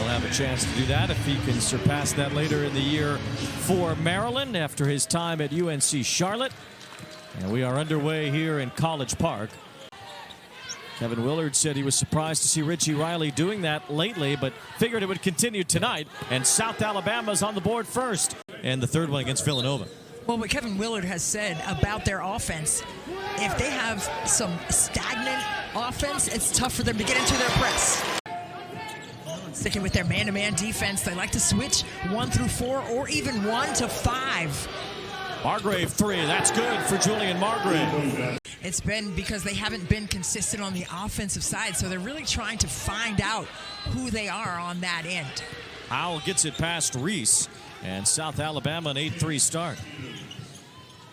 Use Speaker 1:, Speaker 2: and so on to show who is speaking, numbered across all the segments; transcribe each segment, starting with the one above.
Speaker 1: he'll have a chance to do that if he can surpass that later in the year for Maryland after his time at UNC Charlotte. And we are underway here in College Park. Kevin Willard said he was surprised to see Richie Riley doing that lately, but figured it would continue tonight. And South Alabama's on the board first. And the third one against Villanova.
Speaker 2: Well, what Kevin Willard has said about their offense, if they have some stagnant offense, it's tough for them to get into their press. Sticking with their man-to-man defense, they like to switch 1 through 4 or even 1 to 5.
Speaker 1: Margrave 3, that's good for Julian Margrave.
Speaker 2: It's been because they haven't been consistent on the offensive side, so they're really trying to find out who they are on that end.
Speaker 1: Howell gets it past Reese, and South Alabama an 8-3 start.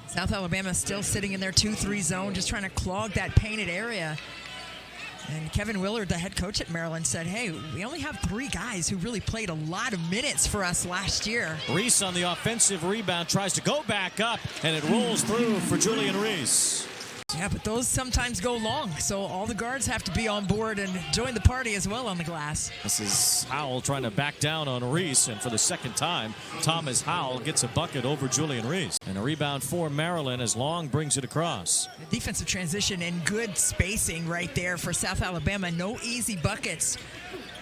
Speaker 2: South Alabama still sitting in their 2-3 zone, just trying to clog that painted area. And Kevin Willard, the head coach at Maryland, said, hey, we only have 3 guys who really played a lot of minutes for us last year.
Speaker 1: Reese on the offensive rebound tries to go back up, and it rolls through for Julian Reese.
Speaker 2: Yeah, but those sometimes go long, so all the guards have to be on board and join the party as well on the glass.
Speaker 1: This is Howell trying to back down on Reese, and for the second time, Thomas Howell gets a bucket over Julian Reese. And a rebound for Maryland as Long brings it across.
Speaker 2: The defensive transition and good spacing right there for South Alabama. No easy buckets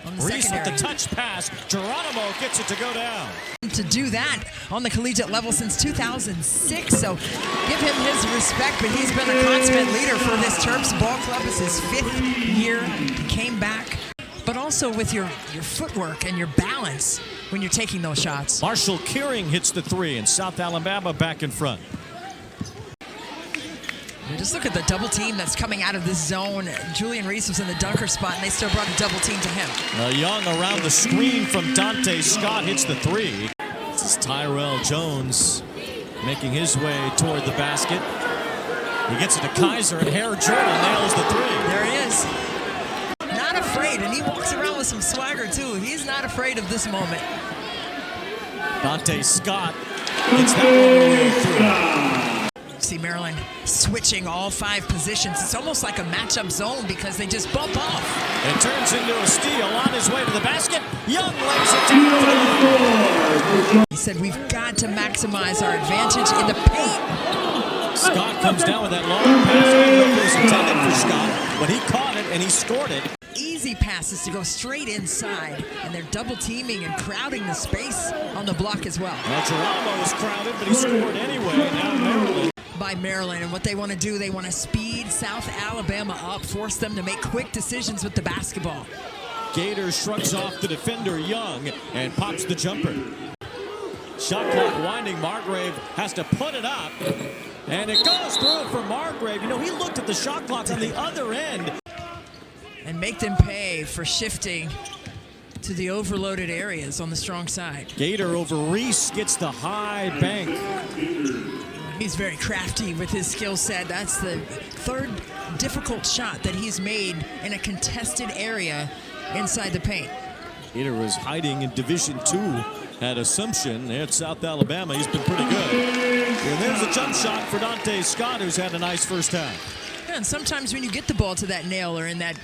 Speaker 2: on the
Speaker 1: Reese
Speaker 2: secondary.
Speaker 1: with the touch pass. Geronimo gets it to go down.
Speaker 2: To do that on the collegiate level since 2006, so give him his respect, but he's been a consummate leader for this Terps ball club. It's his 5th year. He came back, but also with your footwork and your balance when you're taking those shots.
Speaker 1: Marshall Kearing hits the 3, and South Alabama back in front.
Speaker 2: Just look at the double team that's coming out of this zone. Julian Reese was in the dunker spot, and they still brought a double team to him.
Speaker 1: Young around the screen from Dante Scott hits the 3. This is Tyrell Jones making his way toward the basket. He gets it to Kaiser, and Hare Jordan nails the 3.
Speaker 2: There he is. Not afraid, and he walks around with some swagger, too. He's not afraid of this moment.
Speaker 1: Dante Scott gets that one through.
Speaker 2: See Maryland switching all 5 positions. It's almost like a matchup zone because they just bump off.
Speaker 1: It turns into a steal on his way to the basket. Young lays it down.
Speaker 2: He said, we've got to maximize our advantage in the paint.
Speaker 1: Scott comes down with that long pass. I don't know if it was intended for Scott, but he caught it and he scored it.
Speaker 2: Easy passes to go straight inside, and they're double teaming and crowding the space on the block as well.
Speaker 1: Well, Geronimo was crowded, but he scored anyway. Now Maryland.
Speaker 2: By Maryland, and what they want to do, they want to speed South Alabama up, force them to make quick decisions with the basketball.
Speaker 1: Gator shrugs off the defender Young and pops the jumper. Shot clock winding. Margrave has to put it up, and it goes through for Margrave. You know, he looked at the shot clock on the other end.
Speaker 2: And make them pay for shifting to the overloaded areas on the strong side.
Speaker 1: Gator over Reese gets the high bank.
Speaker 2: He's very crafty with his skill set. That's the 3rd difficult shot that he's made in a contested area inside the paint.
Speaker 1: Gator was hiding in Division II at Assumption at South Alabama. He's been pretty good. And there's a jump shot for Dante Scott, who's had a nice first half.
Speaker 2: Yeah, and sometimes when you get the ball to that nail or in that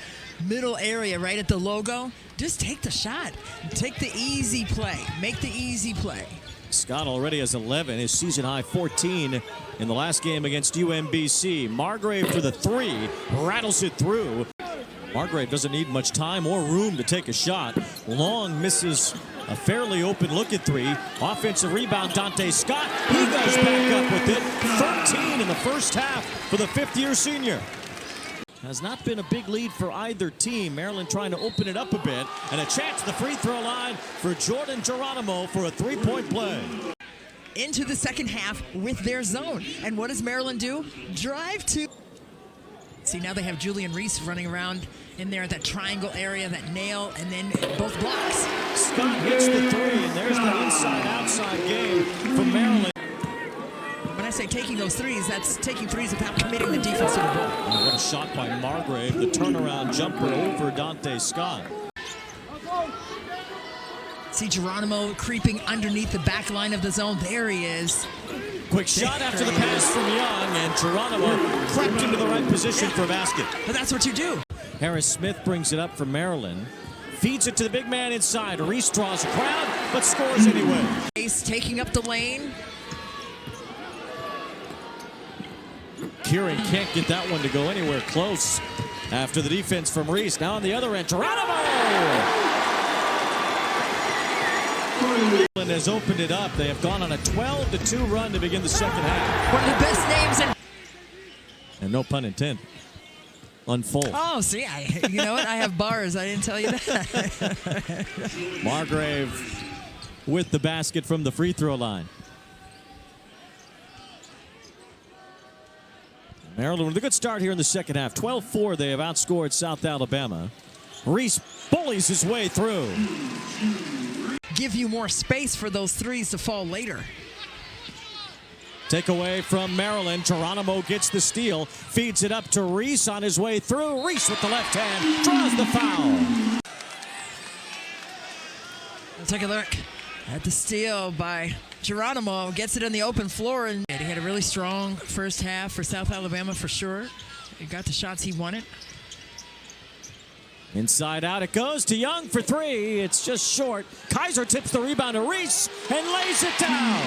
Speaker 2: middle area right at the logo, just take the shot. Take the easy play. Make the easy play.
Speaker 1: Scott already has 11, his season high 14 in the last game against UMBC. Margrave for the 3, rattles it through. Margrave doesn't need much time or room to take a shot. Long misses a fairly open look at 3. Offensive rebound, Dante Scott. He goes back up with it. 13 in the first half for the 5th-year senior. Has not been a big lead for either team. Maryland trying to open it up a bit. And a chance at the free throw line for Jordan Geronimo for a 3-point play.
Speaker 2: Into the second half with their zone. And what does Maryland do? Drive to. See, now they have Julian Reese running around in there at that triangle area, that nail, and then both blocks.
Speaker 1: Scott hits the 3, and there's the inside-outside game for Maryland.
Speaker 2: When I say taking those threes, that's taking threes without committing the defense to the ball.
Speaker 1: Oh, what a shot by Margrave, the turnaround jumper over Dante Scott.
Speaker 2: See Geronimo creeping underneath the back line of the zone. There he is.
Speaker 1: Quick shot after the pass from Young, and Geronimo crept into the right position for a basket.
Speaker 2: But that's what you do.
Speaker 1: Harris Smith brings it up for Maryland. feeds it to the big man inside. Reese draws a crowd, but scores anyway.
Speaker 2: Ace taking up the lane.
Speaker 1: Kieran can't get that one to go anywhere close after the defense from Reese. Now on the other end, Geronimo! Has opened it up. They have gone on a 12-2 run to begin the second half.
Speaker 2: One of the best names in...
Speaker 1: And no pun intended. Unfold.
Speaker 2: Oh, see, you know what? I have bars. I didn't tell you that.
Speaker 1: Margrave with the basket from the free throw line. Maryland with a good start here in the second half. 12-4, they have outscored South Alabama. Reese bullies his way through.
Speaker 2: Give you more space for those threes to fall later.
Speaker 1: Take away from Maryland. Geronimo gets the steal, feeds it up to Reese on his way through. Reese with the left hand, draws the foul.
Speaker 2: We'll take a look at the steal by Geronimo. Gets it in the open floor, and he had a really strong first half for South Alabama for sure. He got the shots he wanted.
Speaker 1: Inside out it goes to Young for three. It's just short. Kaiser tips the rebound to Reese and lays it down.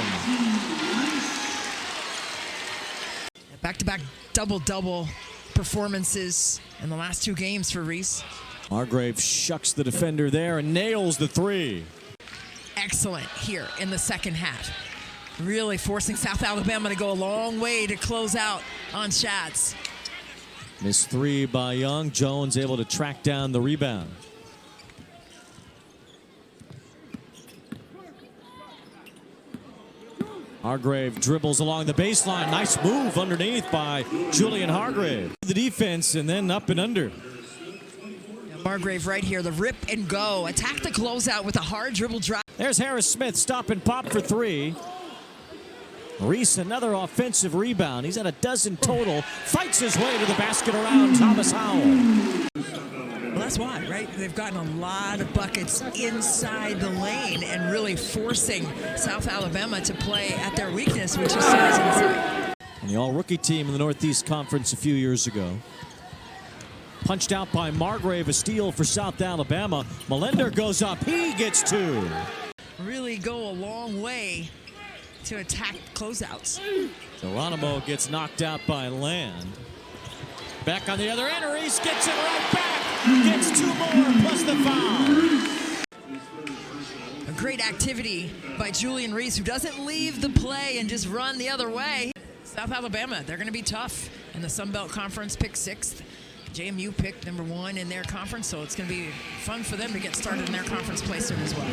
Speaker 2: Back-to-back double-double performances in the last two games for Reese.
Speaker 1: Margrave shucks the defender there and nails the three.
Speaker 2: Excellent here in the second half. Really forcing South Alabama to go a long way to close out on shots.
Speaker 1: Missed three by Young. Jones able to track down the rebound. Hargrave dribbles along the baseline. Nice move underneath by Julian Hargrave. The defense and then up and under.
Speaker 2: Margrave right here, the rip and go. Attack the closeout with a hard dribble drive.
Speaker 1: There's Harris Smith, stop and pop for three. Reese, another offensive rebound. He's at a dozen total. Fights his way to the basket around Thomas Howell.
Speaker 2: Well, that's why, right? They've gotten a lot of buckets inside the lane and really forcing South Alabama to play at their weakness, which is size inside.
Speaker 1: And the all-rookie team in the Northeast Conference a few years ago. Punched out by Margrave, a steal for South Alabama. Melender goes up, he gets two.
Speaker 2: Really go a long way to attack closeouts.
Speaker 1: Geronimo gets knocked out by Land. Back on the other end, Reese gets it right back. Gets two more plus the foul.
Speaker 2: A great activity by Julian Reese, who doesn't leave the play and just run the other way. South Alabama, they're going to be tough in the Sun Belt Conference, picked 6th. JMU picked #1 in their conference, so it's going to be fun for them to get started in their conference play soon as well.